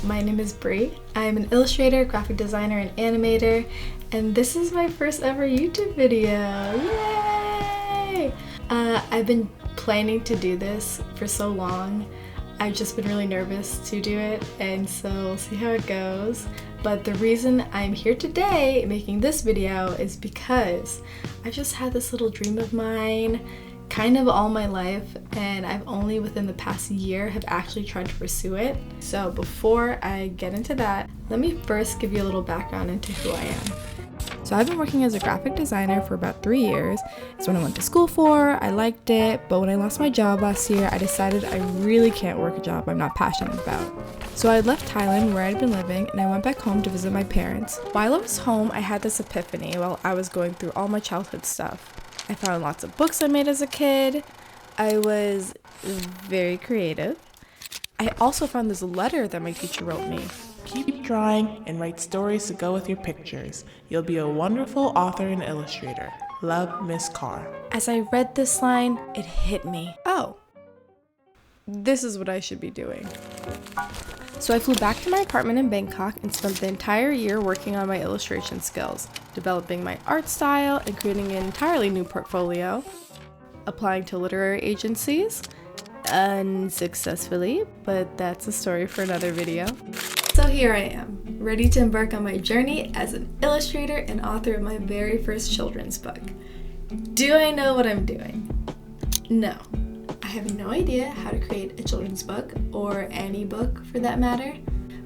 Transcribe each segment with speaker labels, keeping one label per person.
Speaker 1: my name is Brie. I'm an illustrator, graphic designer, and animator, and this is my first ever YouTube video. Yay! I've been planning to do this for so long. I've just been really nervous to do it, and so we'll see how it goes. But the reason I'm here today making this video is because I've just had this little dream of mine kind of all my life, and I've only within the past year have actually tried to pursue it. So before I get into that, let me first give you a little background into who I am. So I've been working as a graphic designer for about 3 years. It's what I went to school for, I liked it, but when I lost my job last year, I decided I really can't work a job I'm not passionate about. So I left Thailand, where I'd been living, and I went back home to visit my parents. While I was home, I had this epiphany while I was going through all my childhood stuff. I found lots of books I made as a kid. I was very creative. I also found this letter that my teacher wrote me.
Speaker 2: Keep drawing and write stories to go with your pictures. You'll be a wonderful author and illustrator. Love, Miss Carr.
Speaker 1: As I read this line, it hit me. Oh, this is what I should be doing. So I flew back to my apartment in Bangkok and spent the entire year working on my illustration skills, developing my art style and creating an entirely new portfolio, applying to literary agencies, unsuccessfully, but that's a story for another video. So here I am, ready to embark on my journey as an illustrator and author of my very first children's book. Do I know what I'm doing? No. I have no idea how to create a children's book, or any book for that matter,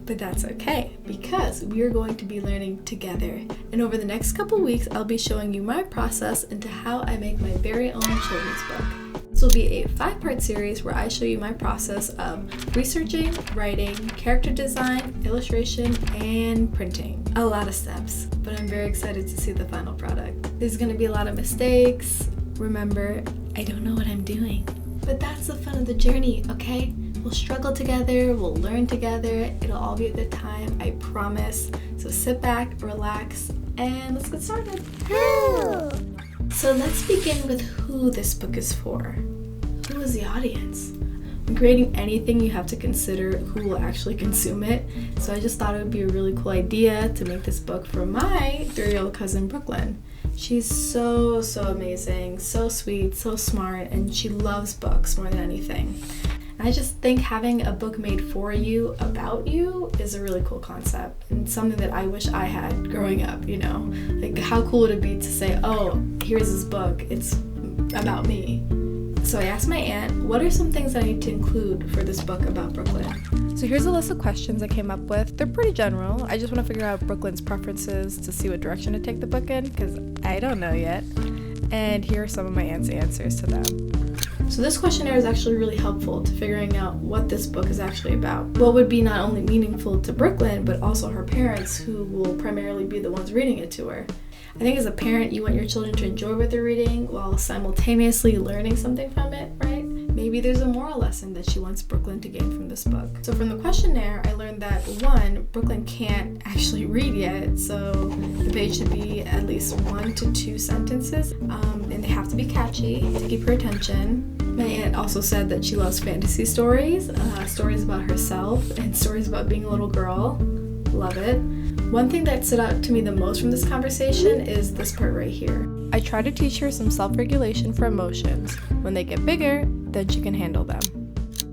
Speaker 1: but that's okay because we are going to be learning together. And over the next couple weeks, I'll be showing you my process into how I make my very own children's book. This will be a 5-part series where I show you my process of researching, writing, character design, illustration, and printing. A lot of steps, but I'm very excited to see the final product. There's going to be a lot of mistakes. Remember, I don't know what I'm doing. But that's the fun of the journey, okay? We'll struggle together, we'll learn together, it'll all be a good time, I promise. So sit back, relax, and let's get started. So let's begin with who this book is for. Who is the audience? When creating anything, you have to consider who will actually consume it. So I just thought it would be a really cool idea to make this book for my 3-year-old cousin, Brooklyn. She's so amazing, so sweet, so smart, and she loves books more than anything. And I just think having a book made for you, about you, is a really cool concept, and something that I wish I had growing up, you know? Like, how cool would it be to say, oh, here's this book, it's about me. So I asked my aunt, what are some things I need to include for this book about Brooklyn? So here's a list of questions I came up with. They're pretty general. I just want to figure out Brooklyn's preferences to see what direction to take the book in, because I don't know yet. And here are some of my aunt's answers to them. So this questionnaire is actually really helpful to figuring out what this book is actually about. What would be not only meaningful to Brooklyn, but also her parents, who will primarily be the ones reading it to her. I think as a parent, you want your children to enjoy what they're reading while simultaneously learning something from it, right? Maybe there's a moral lesson that she wants Brooklyn to gain from this book. So from the questionnaire, I learned that 1, Brooklyn can't actually read yet, so the page should be at least 1 to 2 sentences, and they have to be catchy to keep her attention. My aunt also said that she loves fantasy stories, stories about herself, and stories about being a little girl. Love it. One thing that stood out to me the most from this conversation is this part right here. I try to teach her some self-regulation for emotions. When they get bigger, then she can handle them.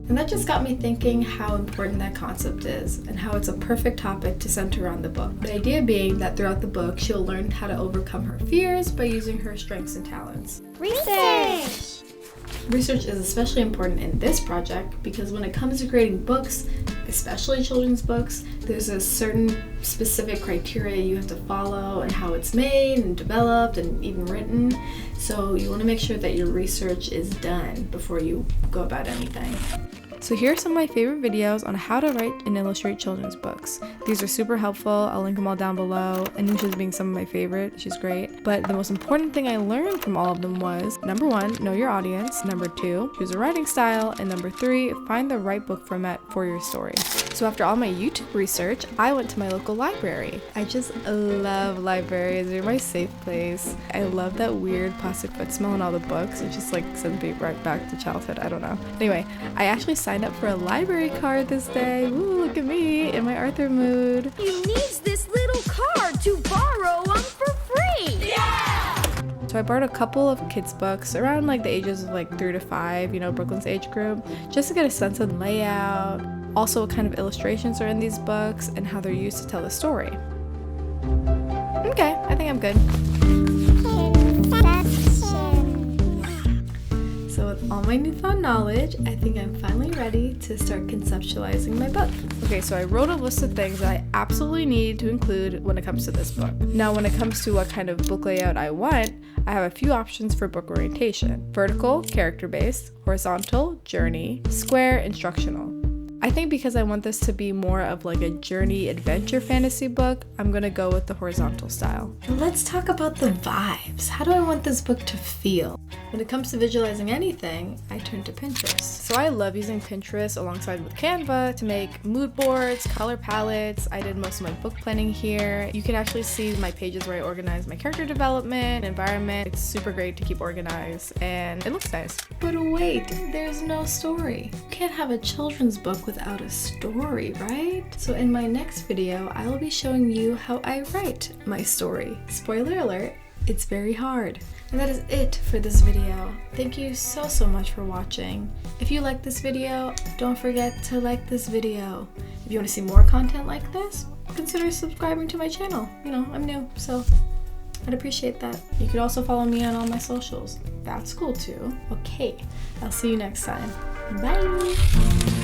Speaker 1: And that just got me thinking how important that concept is, and how it's a perfect topic to center around the book. The idea being that throughout the book, she'll learn how to overcome her fears by using her strengths and talents.
Speaker 3: Research!
Speaker 1: Research is especially important in this project because when it comes to creating books, especially children's books, there's a certain specific criteria you have to follow and how it's made and developed and even written. So you want to make sure that your research is done before you go about anything. So here are some of my favorite videos on how to write and illustrate children's books. These are super helpful. I'll link them all down below. Anusha's being some of my favorite. She's great. But the most important thing I learned from all of them was, number 1, know your audience. Number 2, choose a writing style. And number 3, find the right book format for your story. So after all my YouTube research, I went to my local library. I just love libraries. They're my safe place. I love that weird plastic foot smell in all the books. It just like sends me right back to childhood. I don't know. Anyway, I actually sat signed up for a library card this day. Ooh, look at me in my Arthur mood.
Speaker 3: You needs this little card to borrow for free. Yeah!
Speaker 1: So I borrowed a couple of kids' books around like the ages of like 3 to 5, you know, Brooklyn's age group, just to get a sense of the layout, also what kind of illustrations are in these books, and how they're used to tell the story. Okay, I think I'm good. So with all my newfound knowledge, I think I'm finally ready to start conceptualizing my book. Okay, so I wrote a list of things that I absolutely need to include when it comes to this book. Now, when it comes to what kind of book layout I want, I have a few options for book orientation: vertical, character-based; horizontal, journey; square, instructional. I think because I want this to be more of like a journey adventure fantasy book, I'm gonna go with the horizontal style. Now let's talk about the vibes. How do I want this book to feel? When it comes to visualizing anything, I turn to Pinterest. So I love using Pinterest alongside with Canva to make mood boards, color palettes. I did most of my book planning here. You can actually see my pages where I organize my character development, environment. It's super great to keep organized and it looks nice. But wait, there's no story. You can't have a children's book without a story, right? So in my next video, I will be showing you how I write my story. Spoiler alert, it's very hard. And that is it for this video. Thank you so much for watching. If you like this video, don't forget to like this video. If you want to see more content like this, consider subscribing to my channel. You know, I'm new, so I'd appreciate that. You could also follow me on all my socials. That's cool too. Okay, I'll see you next time. Bye!